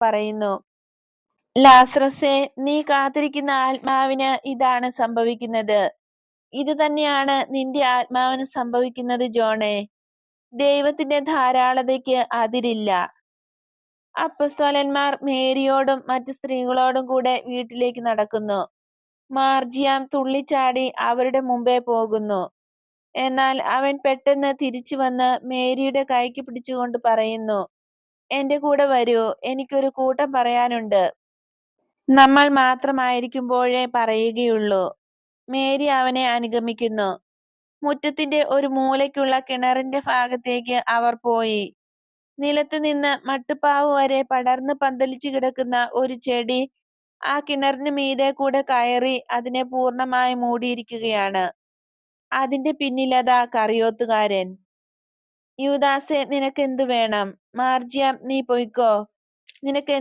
പറയുന്നു. ലാസറസേ, നീ കാത്തിരിക്കുന്ന ആത്മാവിന് ഇതാണ് സംഭവിക്കുന്നത്. ഇത് തന്നെയാണ് നിന്റെ ആത്മാവിന് സംഭവിക്കുന്നത് ജോണേ. ദൈവത്തിന്റെ ധാരാളതയ്ക്ക് അതിരില്ല. അപ്പസ്തോലന്മാർ മേരിയോടും മറ്റു സ്ത്രീകളോടും കൂടെ വീട്ടിലേക്ക് നടക്കുന്നു. മാർജിയാം തുള്ളിച്ചാടി അവരുടെ മുമ്പേ പോകുന്നു. എന്നാൽ അവൻ പെട്ടെന്ന് തിരിച്ചു വന്ന് മേരിയുടെ കൈക്ക് പിടിച്ചുകൊണ്ട് പറയുന്നു, എന്റെ കൂടെ വരൂ, എനിക്കൊരു കൂട്ടം പറയാനുണ്ട്. നമ്മൾ മാത്രമായിരിക്കുമ്പോഴേ പറയുകയുള്ളൂ. മേരി അവനെ അനുഗമിക്കുന്നു. മുറ്റത്തിന്റെ ഒരു മൂലയ്ക്കുള്ള കിണറിന്റെ ഭാഗത്തേക്ക് അവർ പോയി. നിലത്ത് നിന്ന് മട്ടുപ്പാവ് വരെ പടർന്ന് പന്തലിച്ചു കിടക്കുന്ന ഒരു ചെടി ആ കിണറിന് മീതെ കൂടെ കയറി അതിനെ പൂർണ്ണമായി മൂടിയിരിക്കുകയാണ്. അതിന്റെ പിന്നിലതാ കറിയോത്തുകാരൻ. യൂദാസേ, നിനക്കെന്തു വേണം? മാർജിയാം, നീ പൊയ്ക്കോ. നിനക്ക്